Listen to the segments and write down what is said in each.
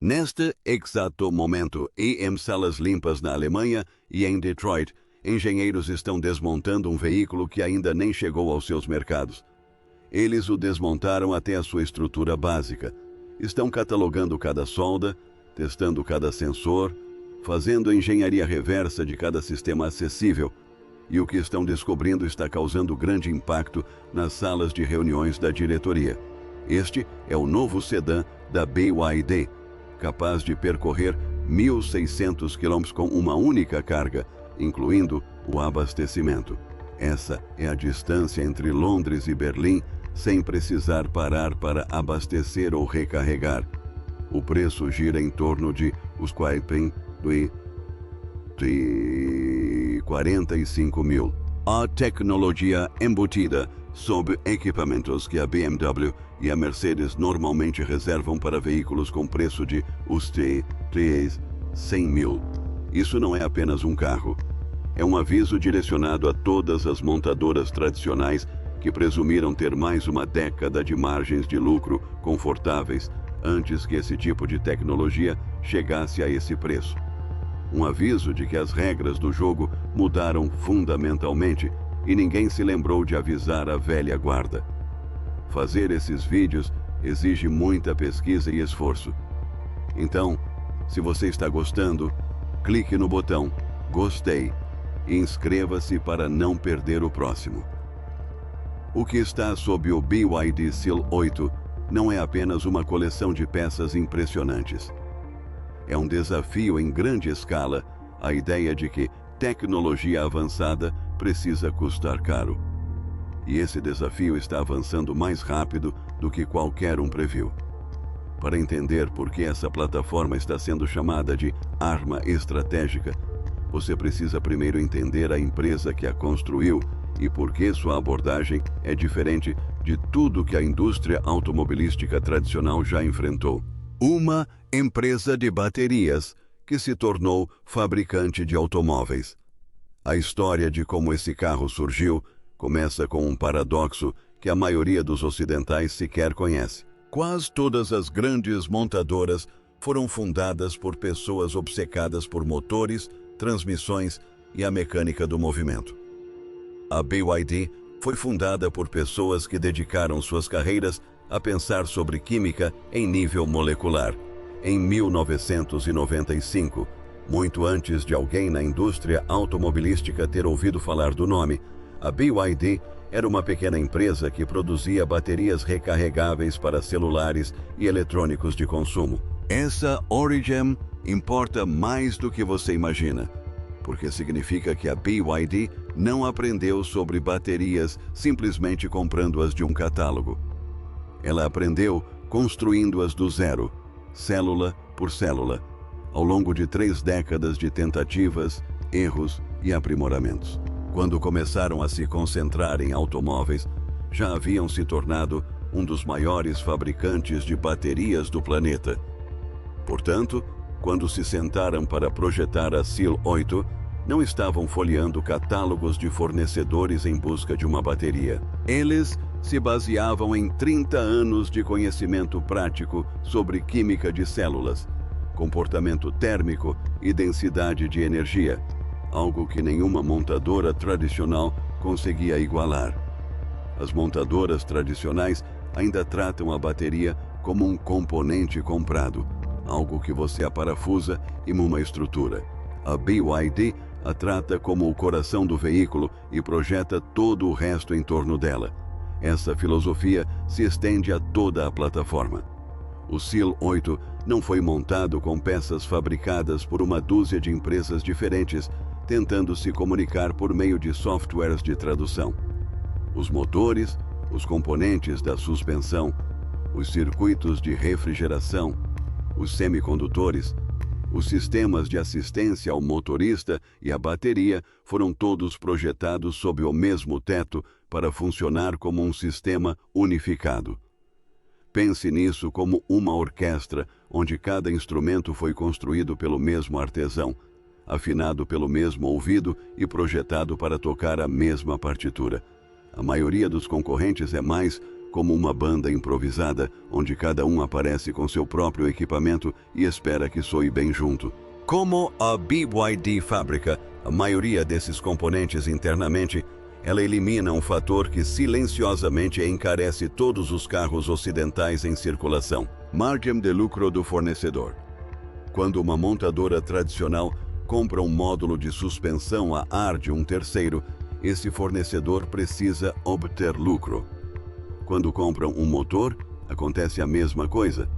Neste exato momento, em Salas Limpas na Alemanha e em Detroit, engenheiros estão desmontando um veículo que ainda nem chegou aos seus mercados. Eles o desmontaram até a sua estrutura básica. Estão catalogando cada solda, testando cada sensor, fazendo a engenharia reversa de cada sistema acessível. E o que estão descobrindo está causando grande impacto nas salas de reuniões da diretoria. Este é o novo sedã da BYD, capaz de percorrer 1.600 km com uma única carga, incluindo o abastecimento. Essa é a distância entre Londres e Berlim, sem precisar parar para abastecer ou recarregar. O preço gira em torno de os 45 mil. A tecnologia embutida sob equipamentos que a BMW e a Mercedes normalmente reservam para veículos com preço de os 100 mil. Isso não é apenas um carro. É um aviso direcionado a todas as montadoras tradicionais que presumiram ter mais uma década de margens de lucro confortáveis antes que esse tipo de tecnologia chegasse a esse preço. Um aviso de que as regras do jogo mudaram fundamentalmente e ninguém se lembrou de avisar a velha guarda. Fazer esses vídeos exige muita pesquisa e esforço. Então, se você está gostando, clique no botão Gostei e inscreva-se para não perder o próximo. O que está sob o BYD Seal 8 não é apenas uma coleção de peças impressionantes. É um desafio em grande escala, a ideia de que tecnologia avançada precisa custar caro. E esse desafio está avançando mais rápido do que qualquer um previu. Para entender por que essa plataforma está sendo chamada de arma estratégica, você precisa primeiro entender a empresa que a construiu e por que sua abordagem é diferente de tudo que a indústria automobilística tradicional já enfrentou. Uma empresa de baterias que se tornou fabricante de automóveis. A história de como esse carro surgiu começa com um paradoxo que a maioria dos ocidentais sequer conhece. Quase todas as grandes montadoras foram fundadas por pessoas obcecadas por motores, transmissões e a mecânica do movimento. A BYD foi fundada por pessoas que dedicaram suas carreiras a pensar sobre química em nível molecular. Em 1995, muito antes de alguém na indústria automobilística ter ouvido falar do nome, a BYD era uma pequena empresa que produzia baterias recarregáveis para celulares e eletrônicos de consumo. Essa origem importa mais do que você imagina, porque significa que a BYD não aprendeu sobre baterias simplesmente comprando-as de um catálogo. Ela aprendeu construindo-as do zero, célula por célula, ao longo de 3 décadas de tentativas, erros e aprimoramentos. Quando começaram a se concentrar em automóveis, já haviam se tornado um dos maiores fabricantes de baterias do planeta. Portanto, quando se sentaram para projetar a Seal 8, não estavam folheando catálogos de fornecedores em busca de uma bateria. Eles se baseavam em 30 anos de conhecimento prático sobre química de células, comportamento térmico e densidade de energia, algo que nenhuma montadora tradicional conseguia igualar. As montadoras tradicionais ainda tratam a bateria como um componente comprado, algo que você aparafusa em uma estrutura. A BYD a trata como o coração do veículo e projeta todo o resto em torno dela. Essa filosofia se estende a toda a plataforma. O Seal 8 não foi montado com peças fabricadas por uma dúzia de empresas diferentes, tentando se comunicar por meio de softwares de tradução. Os motores, os componentes da suspensão, os circuitos de refrigeração, os semicondutores, os sistemas de assistência ao motorista e a bateria foram todos projetados sob o mesmo teto para funcionar como um sistema unificado. Pense nisso como uma orquestra, onde cada instrumento foi construído pelo mesmo artesão, afinado pelo mesmo ouvido e projetado para tocar a mesma partitura. A maioria dos concorrentes é mais como uma banda improvisada, onde cada um aparece com seu próprio equipamento e espera que soe bem junto. Como a BYD fabrica a maioria desses componentes internamente, ela elimina um fator que silenciosamente encarece todos os carros ocidentais em circulação: margem de lucro do fornecedor. Quando uma montadora tradicional compra um módulo de suspensão a ar de um terceiro, esse fornecedor precisa obter lucro. Quando compram um motor, acontece a mesma coisa.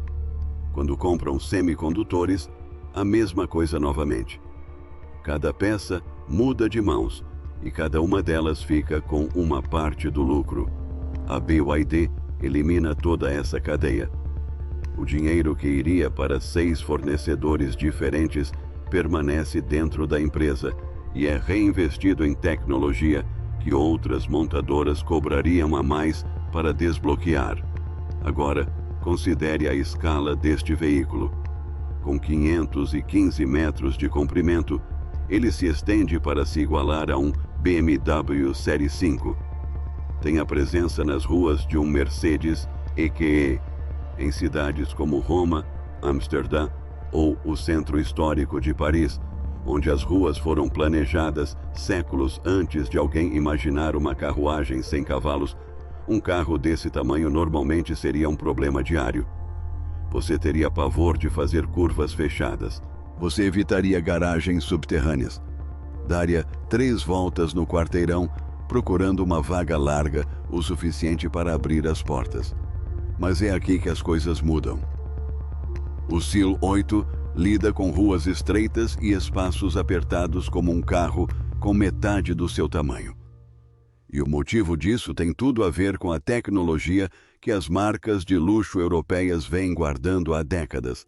Quando compram semicondutores, a mesma coisa novamente. Cada peça muda de mãos e cada uma delas fica com uma parte do lucro. A BYD elimina toda essa cadeia. O dinheiro que iria para 6 fornecedores diferentes permanece dentro da empresa e é reinvestido em tecnologia que outras montadoras cobrariam a mais para desbloquear. Agora, considere a escala deste veículo. Com 515 metros de comprimento, ele se estende para se igualar a um BMW Série 5. Tem a presença nas ruas de um Mercedes EQE, em cidades como Roma, Amsterdã ou o centro histórico de Paris, onde as ruas foram planejadas séculos antes de alguém imaginar uma carruagem sem cavalos. Um carro desse tamanho normalmente seria um problema diário. Você teria pavor de fazer curvas fechadas. Você evitaria garagens subterrâneas. Daria 3 voltas no quarteirão, procurando uma vaga larga o suficiente para abrir as portas. Mas é aqui que as coisas mudam. O Seal 8 lida com ruas estreitas e espaços apertados como um carro com metade do seu tamanho. E o motivo disso tem tudo a ver com a tecnologia que as marcas de luxo europeias vêm guardando há décadas.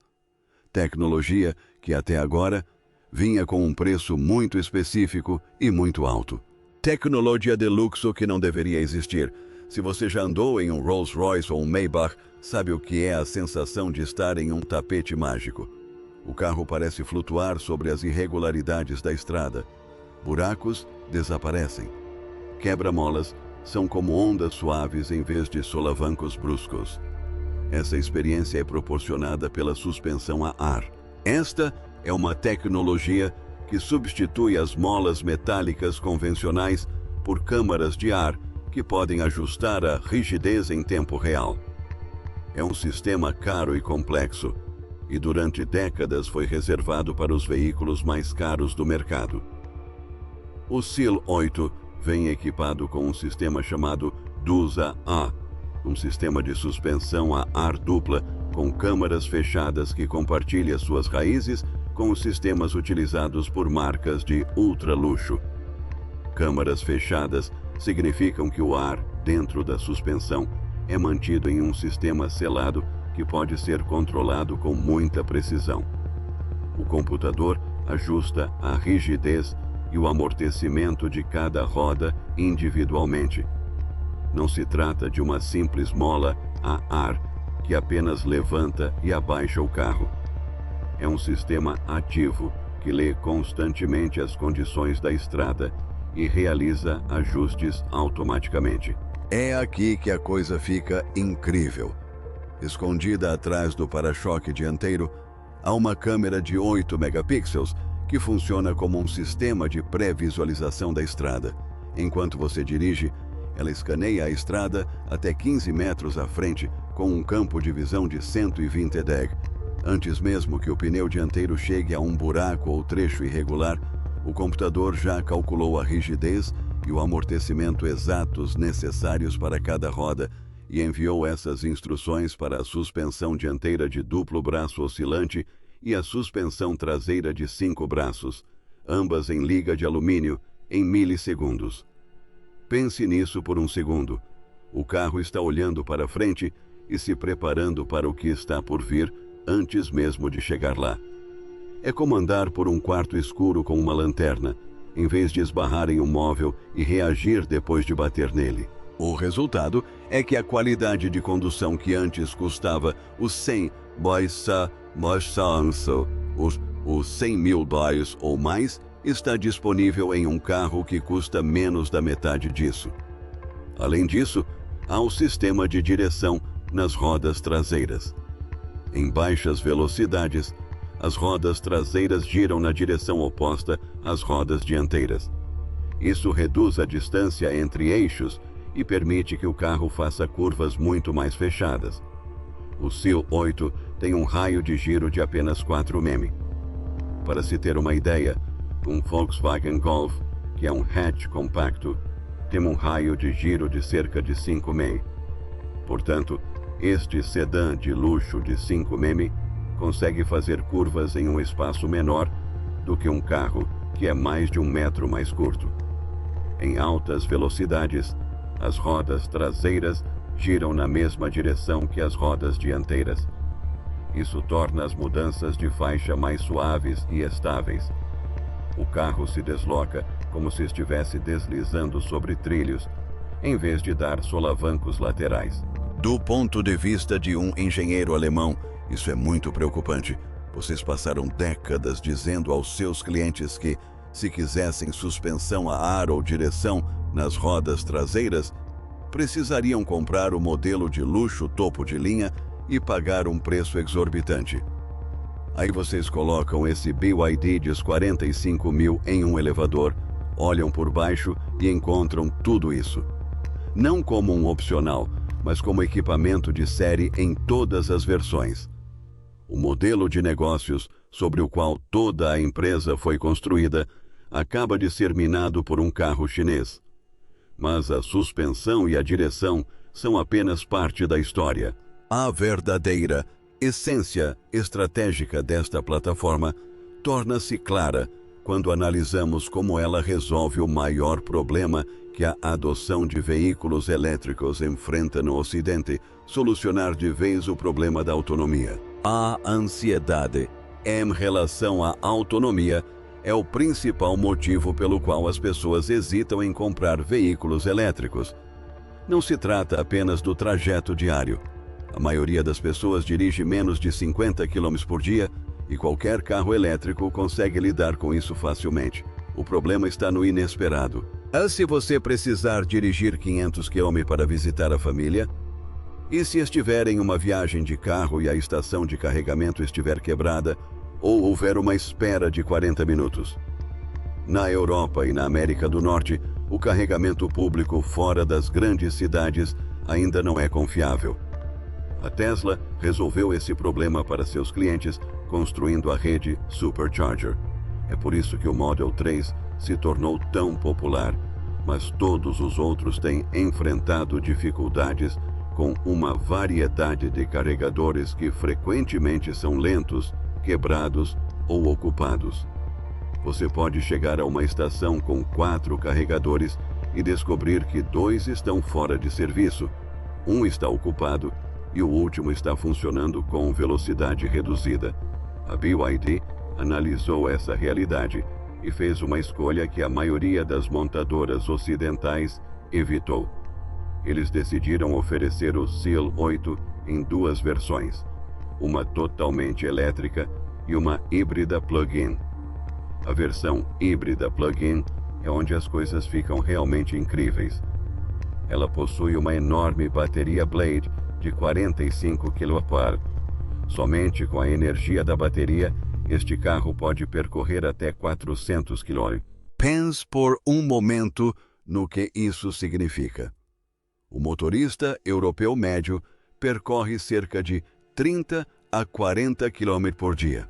Tecnologia que até agora vinha com um preço muito específico e muito alto. Tecnologia de luxo que não deveria existir. Se você já andou em um Rolls-Royce ou um Maybach, sabe o que é a sensação de estar em um tapete mágico. O carro parece flutuar sobre as irregularidades da estrada. Buracos desaparecem. Quebra-molas são como ondas suaves em vez de solavancos bruscos. Essa experiência é proporcionada pela suspensão a ar. Esta é uma tecnologia que substitui as molas metálicas convencionais por câmaras de ar que podem ajustar a rigidez em tempo real. É um sistema caro e complexo, e durante décadas foi reservado para os veículos mais caros do mercado. O Seal 8 vem equipado com um sistema chamado DUSA-A, um sistema de suspensão a ar dupla com câmaras fechadas que compartilha suas raízes com os sistemas utilizados por marcas de ultra-luxo. Câmaras fechadas significam que o ar dentro da suspensão é mantido em um sistema selado que pode ser controlado com muita precisão. O computador ajusta a rigidez e o amortecimento de cada roda individualmente. Não se trata de uma simples mola a ar que apenas levanta e abaixa o carro. É um sistema ativo que lê constantemente as condições da estrada e realiza ajustes automaticamente. É aqui que a coisa fica incrível. Escondida atrás do para-choque dianteiro, há uma câmera de 8 megapixels que funciona como um sistema de pré-visualização da estrada. Enquanto você dirige, ela escaneia a estrada até 15 metros à frente com um campo de visão de 120 deg. Antes mesmo que o pneu dianteiro chegue a um buraco ou trecho irregular, o computador já calculou a rigidez e o amortecimento exatos necessários para cada roda e enviou essas instruções para a suspensão dianteira de duplo braço oscilante e a suspensão traseira de 5 braços, ambas em liga de alumínio, em milissegundos. Pense nisso por um segundo. O carro está olhando para frente e se preparando para o que está por vir antes mesmo de chegar lá. É como andar por um quarto escuro com uma lanterna, em vez de esbarrar em um móvel e reagir depois de bater nele. O resultado é que a qualidade de condução que antes custava os 100 os 100 mil dólares ou mais está disponível em um carro que custa menos da metade disso. Além disso, ao sistema de direção nas rodas traseiras. Em baixas velocidades, as rodas traseiras giram na direção oposta às rodas dianteiras. Isso reduz a distância entre eixos e permite que o carro faça curvas muito mais fechadas. O Seal 8 tem um raio de giro de apenas 4 mm. Para se ter uma ideia, um Volkswagen Golf, que é um hatch compacto, tem um raio de giro de cerca de 5,5. Portanto, este sedã de luxo de 5 mm consegue fazer curvas em um espaço menor do que um carro que é mais de 1 metro mais curto. Em altas velocidades, as rodas traseiras giram na mesma direção que as rodas dianteiras. Isso torna as mudanças de faixa mais suaves e estáveis. O carro se desloca como se estivesse deslizando sobre trilhos, em vez de dar solavancos laterais. Do ponto de vista de um engenheiro alemão, isso é muito preocupante. Vocês passaram décadas dizendo aos seus clientes que, se quisessem suspensão a ar ou direção nas rodas traseiras, precisariam comprar o modelo de luxo topo de linha e pagar um preço exorbitante. Aí vocês colocam esse BYD de 45 mil em um elevador, olham por baixo e encontram tudo isso. Não como um opcional, mas como equipamento de série em todas as versões. O modelo de negócios sobre o qual toda a empresa foi construída acaba de ser minado por um carro chinês. Mas a suspensão e a direção são apenas parte da história. A verdadeira essência estratégica desta plataforma torna-se clara quando analisamos como ela resolve o maior problema que a adoção de veículos elétricos enfrenta no Ocidente: solucionar de vez o problema da autonomia. A ansiedade em relação à autonomia é o principal motivo pelo qual as pessoas hesitam em comprar veículos elétricos. Não se trata apenas do trajeto diário. A maioria das pessoas dirige menos de 50 km por dia e qualquer carro elétrico consegue lidar com isso facilmente. O problema está no inesperado. Se você precisar dirigir 500 km para visitar a família? E se estiver em uma viagem de carro e a estação de carregamento estiver quebrada, ou houver uma espera de 40 minutos? Na Europa e na América do Norte, o carregamento público fora das grandes cidades ainda não é confiável. A Tesla resolveu esse problema para seus clientes construindo a rede Supercharger. É por isso que o Model 3 se tornou tão popular, mas todos os outros têm enfrentado dificuldades com uma variedade de carregadores que frequentemente são lentos, quebrados ou ocupados. Você pode chegar a uma estação com 4 carregadores e descobrir que 2 estão fora de serviço, um está ocupado e o último está funcionando com velocidade reduzida. A BYD analisou essa realidade e fez uma escolha que a maioria das montadoras ocidentais evitou. Eles decidiram oferecer o Seal 8 em 2 versões, uma totalmente elétrica e uma híbrida plug-in. A versão híbrida plug-in é onde as coisas ficam realmente incríveis. Ela possui uma enorme bateria Blade de 45 kWh. Somente com a energia da bateria, este carro pode percorrer até 400 km. Pense por um momento no que isso significa. O motorista europeu médio percorre cerca de 30 a 40 km por dia.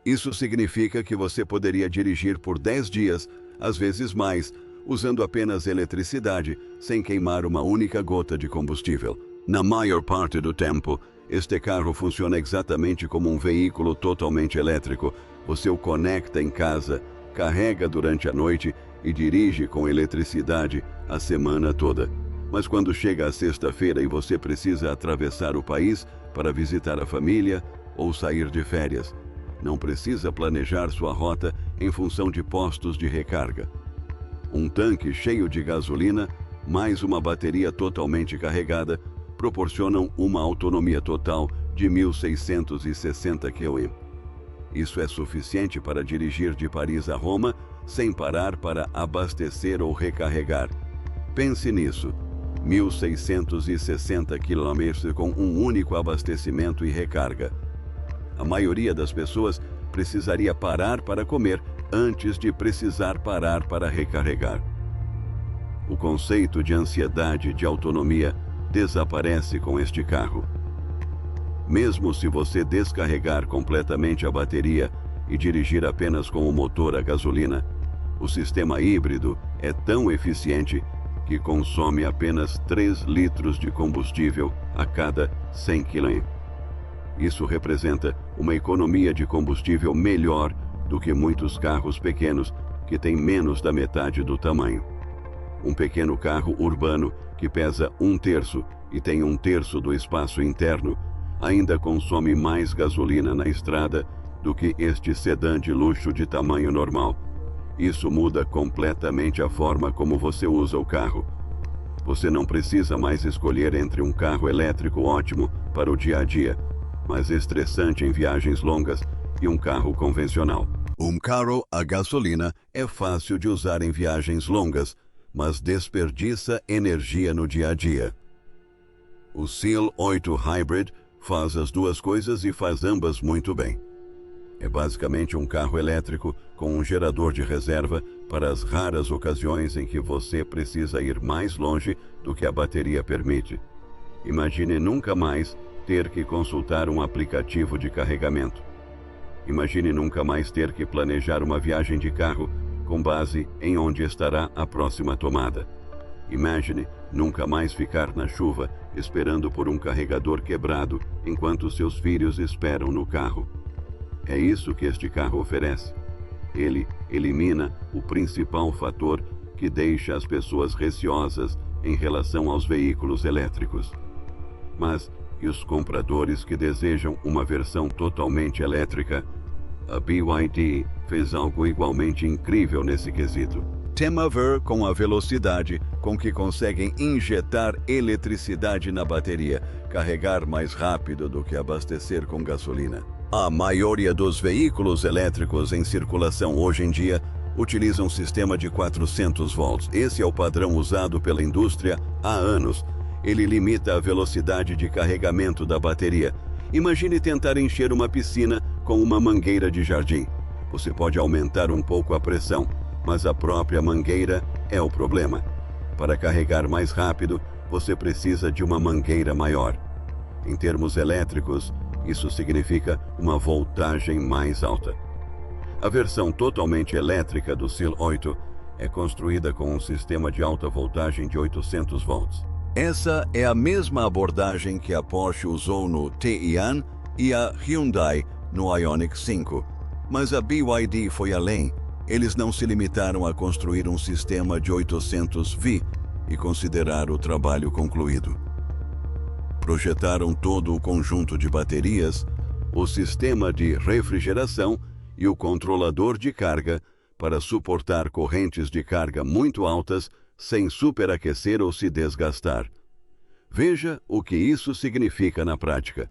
Isso significa que você poderia dirigir por 10 dias, às vezes mais, usando apenas eletricidade, sem queimar uma única gota de combustível. Na maior parte do tempo, este carro funciona exatamente como um veículo totalmente elétrico. Você o conecta em casa, carrega durante a noite e dirige com eletricidade a semana toda. Mas quando chega a sexta-feira e você precisa atravessar o país para visitar a família ou sair de férias, não precisa planejar sua rota em função de postos de recarga. Um tanque cheio de gasolina, mais uma bateria totalmente carregada, proporcionam uma autonomia total de 1.660 km. Isso é suficiente para dirigir de Paris a Roma sem parar para abastecer ou recarregar. Pense nisso. 1.660 km com um único abastecimento e recarga. A maioria das pessoas precisaria parar para comer antes de precisar parar para recarregar. O conceito de ansiedade de autonomia desaparece com este carro. Mesmo se você descarregar completamente a bateria e dirigir apenas com o motor a gasolina, o sistema híbrido é tão eficiente que consome apenas 3 litros de combustível a cada 100 km. Isso representa uma economia de combustível melhor do que muitos carros pequenos que têm menos da metade do tamanho. Um pequeno carro urbano que pesa 1/3 e tem 1/3 do espaço interno ainda consome mais gasolina na estrada do que este sedã de luxo de tamanho normal. Isso muda completamente a forma como você usa o carro. Você não precisa mais escolher entre um carro elétrico ótimo para o dia a dia, mas estressante em viagens longas, e um carro convencional. Um carro a gasolina é fácil de usar em viagens longas, mas desperdiça energia no dia a dia. O Seal 8 Hybrid faz as duas coisas e faz ambas muito bem. É basicamente um carro elétrico com um gerador de reserva para as raras ocasiões em que você precisa ir mais longe do que a bateria permite. Imagine nunca mais ter que consultar um aplicativo de carregamento. Imagine nunca mais ter que planejar uma viagem de carro com base em onde estará a próxima tomada. Imagine nunca mais ficar na chuva esperando por um carregador quebrado enquanto seus filhos esperam no carro. É isso que este carro oferece. Ele elimina o principal fator que deixa as pessoas receosas em relação aos veículos elétricos. Mas e os compradores que desejam uma versão totalmente elétrica? A BYD fez algo igualmente incrível nesse quesito. Tem a ver com a velocidade com que conseguem injetar eletricidade na bateria, carregar mais rápido do que abastecer com gasolina. A maioria dos veículos elétricos em circulação hoje em dia utilizam um sistema de 400 volts. Esse é o padrão usado pela indústria há anos. Ele limita a velocidade de carregamento da bateria. Imagine tentar encher uma piscina com uma mangueira de jardim. Você pode aumentar um pouco a pressão, mas a própria mangueira é o problema. Para carregar mais rápido, você precisa de uma mangueira maior. Em termos elétricos, isso significa uma voltagem mais alta. A versão totalmente elétrica do Seal 8 é construída com um sistema de alta voltagem de 800 volts. Essa é a mesma abordagem que a Porsche usou no Taycan e a Hyundai no Ioniq 5. Mas a BYD foi além. Eles não se limitaram a construir um sistema de 800 V e considerar o trabalho concluído. Projetaram todo o conjunto de baterias, o sistema de refrigeração e o controlador de carga para suportar correntes de carga muito altas sem superaquecer ou se desgastar. Veja o que isso significa na prática.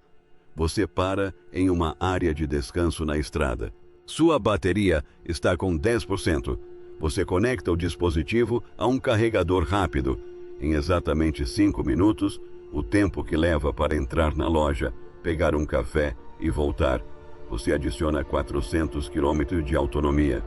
Você para em uma área de descanso na estrada. Sua bateria está com 10%. Você conecta o dispositivo a um carregador rápido. Em exatamente 5 minutos, o tempo que leva para entrar na loja, pegar um café e voltar, você adiciona 400 km de autonomia.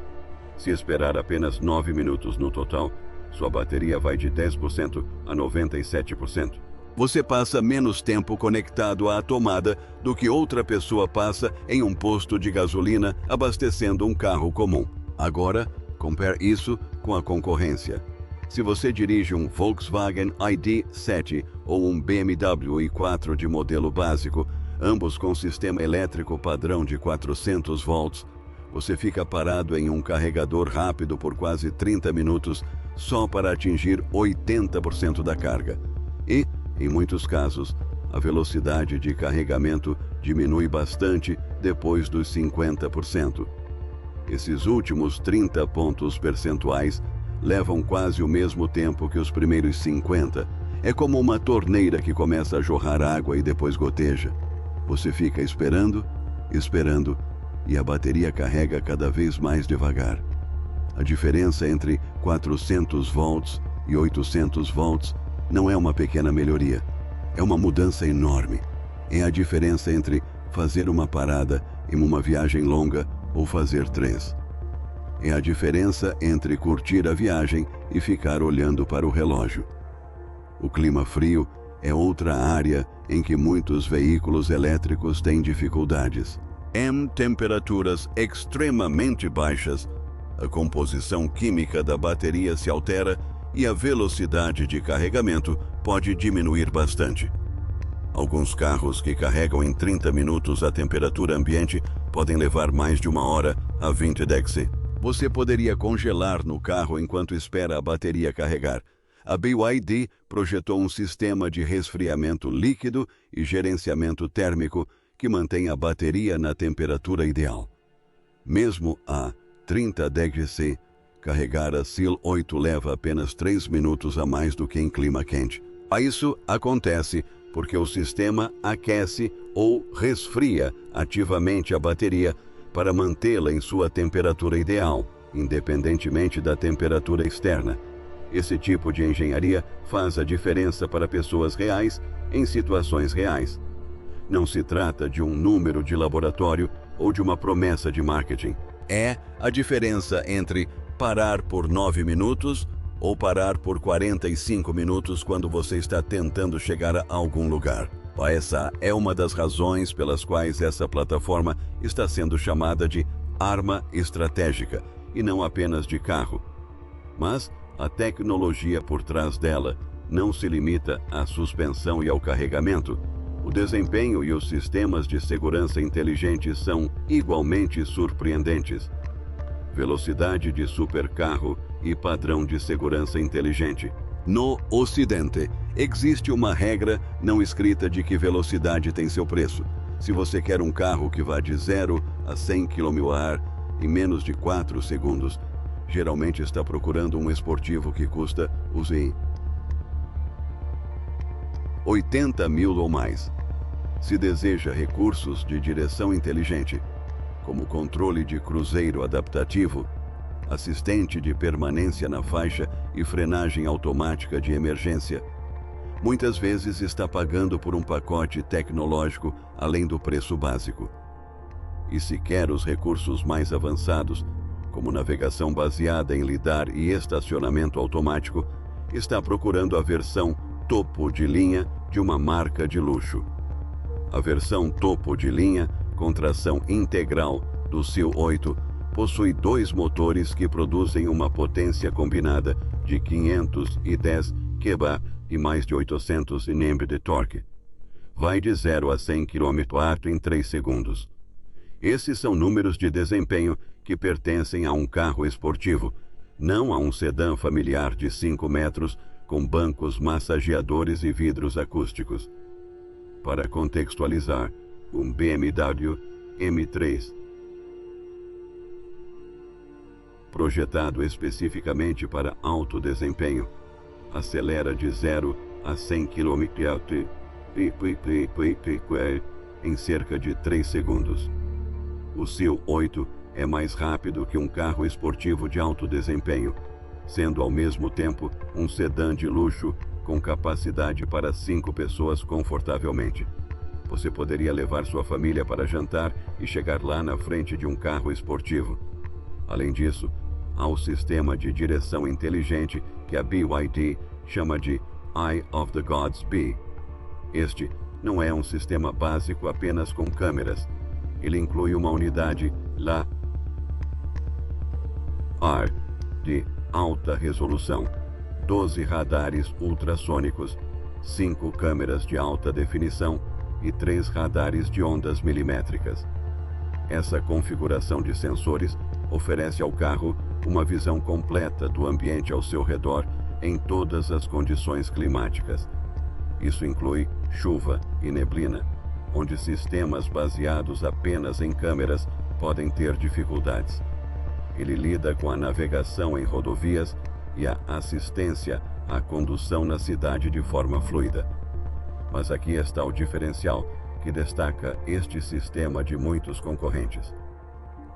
Se esperar apenas 9 minutos no total, sua bateria vai de 10% a 97%. Você passa menos tempo conectado à tomada do que outra pessoa passa em um posto de gasolina abastecendo um carro comum. Agora, compare isso com a concorrência. Se você dirige um Volkswagen ID.7 ou um BMW i4 de modelo básico, ambos com sistema elétrico padrão de 400 volts, você fica parado em um carregador rápido por quase 30 minutos só para atingir 80% da carga. E, em muitos casos, a velocidade de carregamento diminui bastante depois dos 50%. Esses últimos 30 pontos percentuais levam quase o mesmo tempo que os primeiros 50. É como uma torneira que começa a jorrar água e depois goteja. Você fica esperando, esperando, e a bateria carrega cada vez mais devagar. A diferença entre 400 volts e 800 volts não é uma pequena melhoria, é uma mudança enorme. É a diferença entre fazer uma parada em uma viagem longa ou fazer 3. É a diferença entre curtir a viagem e ficar olhando para o relógio. O clima frio é outra área em que muitos veículos elétricos têm dificuldades. Em temperaturas extremamente baixas, a composição química da bateria se altera e a velocidade de carregamento pode diminuir bastante. Alguns carros que carregam em 30 minutos a temperatura ambiente podem levar mais de 1 hora a 20 degc. Você poderia congelar no carro enquanto espera a bateria carregar. A BYD projetou um sistema de resfriamento líquido e gerenciamento térmico que mantém a bateria na temperatura ideal. Mesmo a 30 degc, carregar a SEAL 8 leva apenas 3 minutos a mais do que em clima quente. Isso acontece porque o sistema aquece ou resfria ativamente a bateria para mantê-la em sua temperatura ideal, independentemente da temperatura externa. Esse tipo de engenharia faz a diferença para pessoas reais em situações reais. Não se trata de um número de laboratório ou de uma promessa de marketing. É a diferença entre parar por 9 minutos ou parar por 45 minutos quando você está tentando chegar a algum lugar. Essa é uma das razões pelas quais essa plataforma está sendo chamada de arma estratégica e não apenas de carro. Mas a tecnologia por trás dela não se limita à suspensão e ao carregamento. O desempenho e os sistemas de segurança inteligentes são igualmente surpreendentes. Velocidade de supercarro e padrão de segurança inteligente. No Ocidente, existe uma regra não escrita de que velocidade tem seu preço. Se você quer um carro que vá de 0 a 100 km/h em menos de 4 segundos, geralmente está procurando um esportivo que custa os 80 mil ou mais. Se deseja recursos de direção inteligente, como controle de cruzeiro adaptativo, assistente de permanência na faixa e frenagem automática de emergência, muitas vezes está pagando por um pacote tecnológico além do preço básico. E se quer os recursos mais avançados, como navegação baseada em lidar e estacionamento automático, está procurando a versão topo de linha de uma marca de luxo. A versão topo de linha, com tração integral do SEAL 8, possui 2 motores que produzem uma potência combinada de 510 kW e mais de 800 Nm de torque. Vai de 0 a 100 km/h em 3 segundos. Esses são números de desempenho que pertencem a um carro esportivo, não a um sedã familiar de 5 metros com bancos massageadores e vidros acústicos. Para contextualizar, um BMW M3, projetado especificamente para alto desempenho, acelera de 0 a 100 km/h em cerca de 3 segundos. O SEAL 8 é mais rápido que um carro esportivo de alto desempenho, sendo ao mesmo tempo um sedã de luxo com capacidade para 5 pessoas confortavelmente. Você poderia levar sua família para jantar e chegar lá na frente de um carro esportivo. Além disso, há o sistema de direção inteligente que a BYD chama de Eye of the Gods B. Este não é um sistema básico apenas com câmeras. Ele inclui uma unidade LiDAR de alta resolução, 12 radares ultrassônicos, 5 câmeras de alta definição e 3 radares de ondas milimétricas. Essa configuração de sensores oferece ao carro uma visão completa do ambiente ao seu redor em todas as condições climáticas. Isso inclui chuva e neblina, onde sistemas baseados apenas em câmeras podem ter dificuldades. Ele lida com a navegação em rodovias e a assistência à condução na cidade de forma fluida. Mas aqui está o diferencial que destaca este sistema de muitos concorrentes.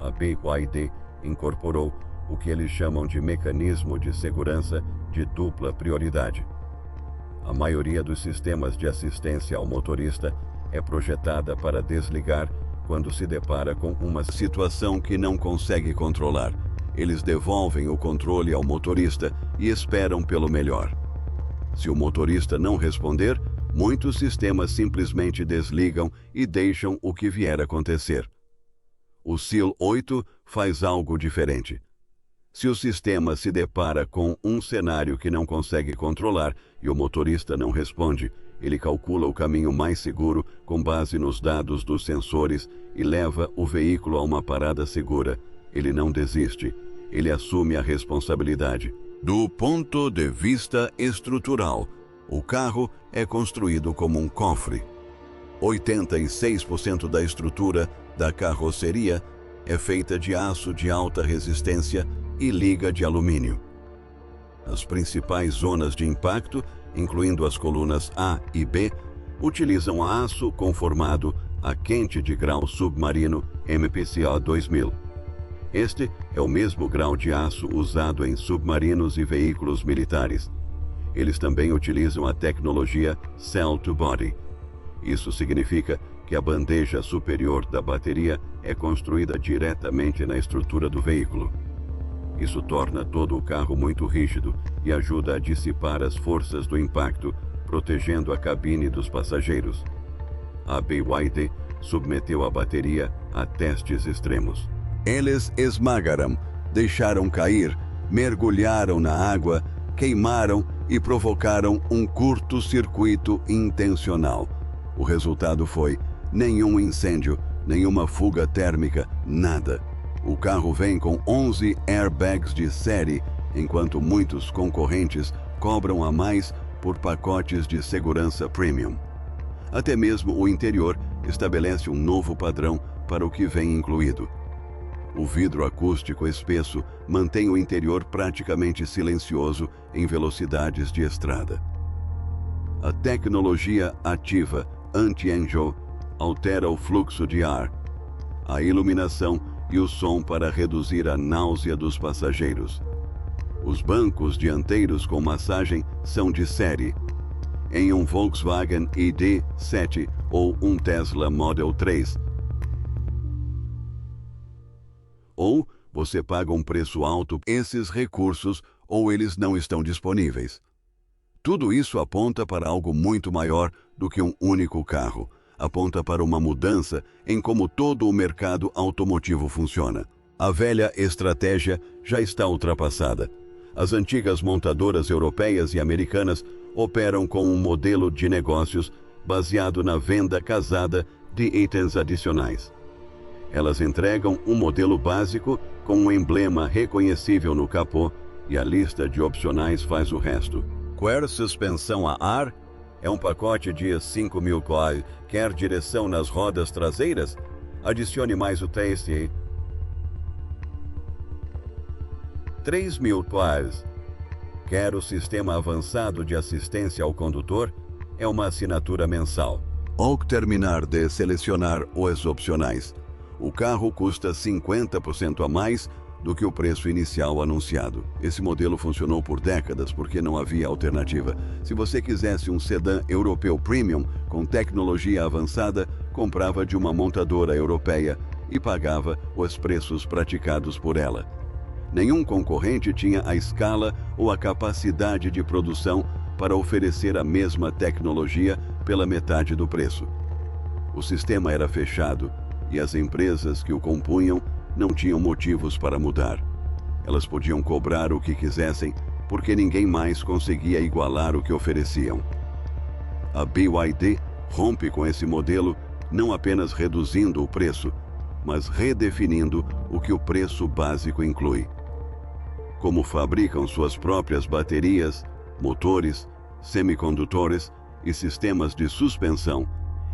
A BYD incorporou o que eles chamam de mecanismo de segurança de dupla prioridade. A maioria dos sistemas de assistência ao motorista é projetada para desligar quando se depara com uma situação que não consegue controlar. Eles devolvem o controle ao motorista e esperam pelo melhor. Se o motorista não responder, muitos sistemas simplesmente desligam e deixam o que vier a acontecer. O SEAL 8 faz algo diferente. Se o sistema se depara com um cenário que não consegue controlar e o motorista não responde, ele calcula o caminho mais seguro com base nos dados dos sensores e leva o veículo a uma parada segura. Ele não desiste, ele assume a responsabilidade. Do ponto de vista estrutural, o carro é construído como um cofre. 86% da estrutura da carroceria é feita de aço de alta resistência e liga de alumínio. As principais zonas de impacto, incluindo as colunas A e B, utilizam aço conformado a quente de grau submarino MPCA 2000. Este é o mesmo grau de aço usado em submarinos e veículos militares. Eles também utilizam a tecnologia Cell-to-Body. Isso significa que a bandeja superior da bateria é construída diretamente na estrutura do veículo. Isso torna todo o carro muito rígido e ajuda a dissipar as forças do impacto, protegendo a cabine dos passageiros. A BYD submeteu a bateria a testes extremos. Eles esmagaram, deixaram cair, mergulharam na água, queimaram e provocaram um curto-circuito intencional. O resultado foi nenhum incêndio, nenhuma fuga térmica, nada. O carro vem com 11 airbags de série, enquanto muitos concorrentes cobram a mais por pacotes de segurança premium. Até mesmo o interior estabelece um novo padrão para o que vem incluído. O vidro acústico espesso mantém o interior praticamente silencioso em velocidades de estrada. A tecnologia ativa anti-enjô altera o fluxo de ar, a iluminação e o som para reduzir a náusea dos passageiros. Os bancos dianteiros com massagem são de série. Em um Volkswagen ID.7 ou um Tesla Model 3. Ou você paga um preço alto por esses recursos ou eles não estão disponíveis. Tudo isso aponta para algo muito maior do que um único carro. Aponta para uma mudança em como todo o mercado automotivo funciona. A velha estratégia já está ultrapassada. As antigas montadoras europeias e americanas operam com um modelo de negócios baseado na venda casada de itens adicionais. Elas entregam um modelo básico com um emblema reconhecível no capô e a lista de opcionais faz o resto. Quer suspensão a ar? É um pacote de 5.000 kW. Quer direção nas rodas traseiras? Adicione mais o Tasty. 3.000 kW. Quer o sistema avançado de assistência ao condutor? É uma assinatura mensal. Ao terminar de selecionar os opcionais, o carro custa 50% a mais do que o preço inicial anunciado. Esse modelo funcionou por décadas porque não havia alternativa. Se você quisesse um sedã europeu premium com tecnologia avançada, comprava de uma montadora europeia e pagava os preços praticados por ela. Nenhum concorrente tinha a escala ou a capacidade de produção para oferecer a mesma tecnologia pela metade do preço. O sistema era fechado e as empresas que o compunham não tinham motivos para mudar. Elas podiam cobrar o que quisessem, porque ninguém mais conseguia igualar o que ofereciam. A BYD rompe com esse modelo, não apenas reduzindo o preço, mas redefinindo o que o preço básico inclui. Como fabricam suas próprias baterias, motores, semicondutores e sistemas de suspensão,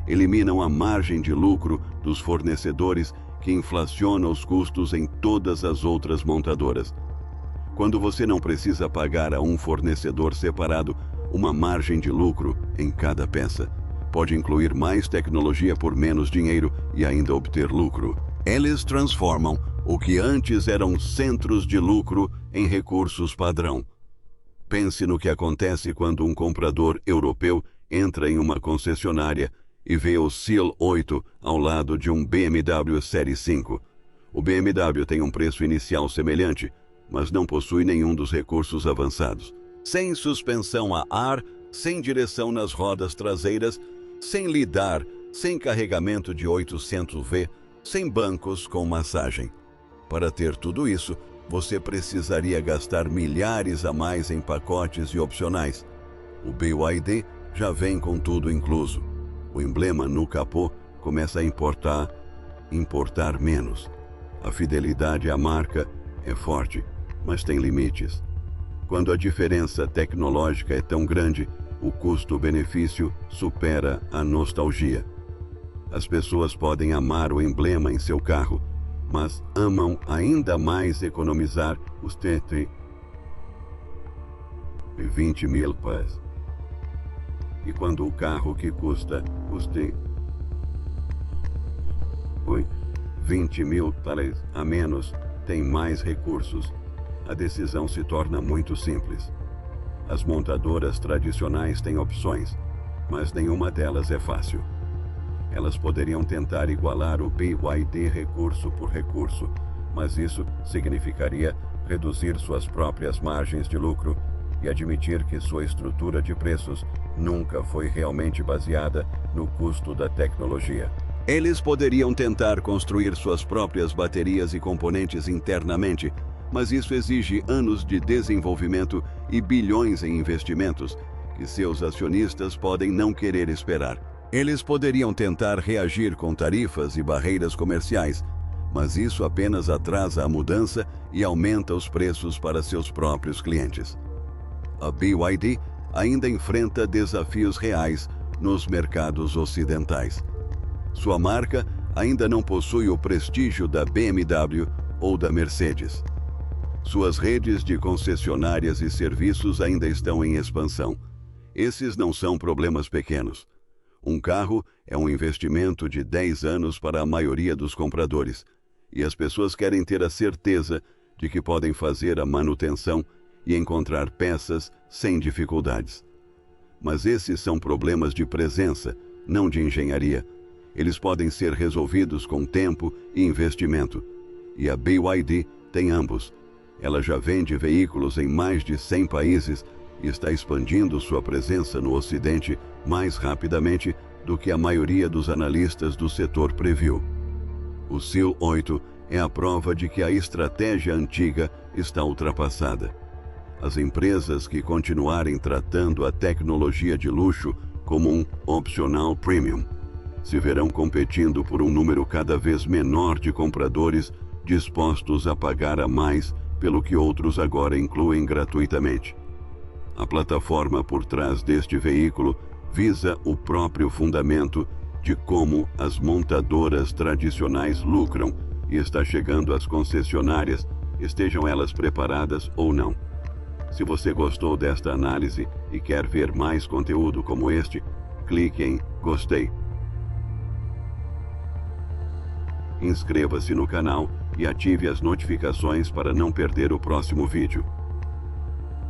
eliminam a margem de lucro dos fornecedores que inflaciona os custos em todas as outras montadoras. Quando você não precisa pagar a um fornecedor separado uma margem de lucro em cada peça, pode incluir mais tecnologia por menos dinheiro e ainda obter lucro. Eles transformam o que antes eram centros de lucro em recursos padrão. Pense no que acontece quando um comprador europeu entra em uma concessionária e vê o Seal 8 ao lado de um BMW Série 5. O BMW tem um preço inicial semelhante, mas não possui nenhum dos recursos avançados. Sem suspensão a ar, sem direção nas rodas traseiras, sem lidar, sem carregamento de 800V, sem bancos com massagem. Para ter tudo isso, você precisaria gastar milhares a mais em pacotes e opcionais. O BYD já vem com tudo incluso. O emblema no capô começa a importar menos. A fidelidade à marca é forte, mas tem limites. Quando a diferença tecnológica é tão grande, o custo-benefício supera a nostalgia. As pessoas podem amar o emblema em seu carro, mas amam ainda mais economizar os 20 mil pés. E quando o carro que custa os 20 mil dólares a menos tem mais recursos, a decisão se torna muito simples. As montadoras tradicionais têm opções, mas nenhuma delas é fácil. Elas poderiam tentar igualar o BYD recurso por recurso, mas isso significaria reduzir suas próprias margens de lucro e admitir que sua estrutura de preços nunca foi realmente baseada no custo da tecnologia. Eles poderiam tentar construir suas próprias baterias e componentes internamente, mas isso exige anos de desenvolvimento e bilhões em investimentos que seus acionistas podem não querer esperar. Eles poderiam tentar reagir com tarifas e barreiras comerciais, mas isso apenas atrasa a mudança e aumenta os preços para seus próprios clientes. A BYD ainda enfrenta desafios reais nos mercados ocidentais. Sua marca ainda não possui o prestígio da BMW ou da Mercedes. Suas redes de concessionárias e serviços ainda estão em expansão. Esses não são problemas pequenos. Um carro é um investimento de 10 anos para a maioria dos compradores, e as pessoas querem ter a certeza de que podem fazer a manutenção e encontrar peças sem dificuldades. Mas esses são problemas de presença, não de engenharia. Eles podem ser resolvidos com tempo e investimento. E a BYD tem ambos. Ela já vende veículos em mais de 100 países e está expandindo sua presença no Ocidente mais rapidamente do que a maioria dos analistas do setor previu. O Seal 8 é a prova de que a estratégia antiga está ultrapassada. As empresas que continuarem tratando a tecnologia de luxo como um opcional premium se verão competindo por um número cada vez menor de compradores dispostos a pagar a mais pelo que outros agora incluem gratuitamente. A plataforma por trás deste veículo visa o próprio fundamento de como as montadoras tradicionais lucram e está chegando às concessionárias, estejam elas preparadas ou não. Se você gostou desta análise e quer ver mais conteúdo como este, clique em Gostei. Inscreva-se no canal e ative as notificações para não perder o próximo vídeo.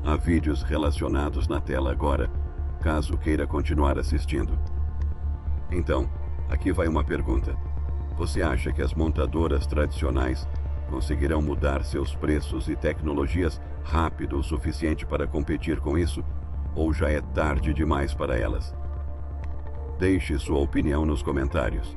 Há vídeos relacionados na tela agora, caso queira continuar assistindo. Então, aqui vai uma pergunta. Você acha que as montadoras tradicionais conseguirão mudar seus preços e tecnologias rápido o suficiente para competir com isso? Ou já é tarde demais para elas? Deixe sua opinião nos comentários.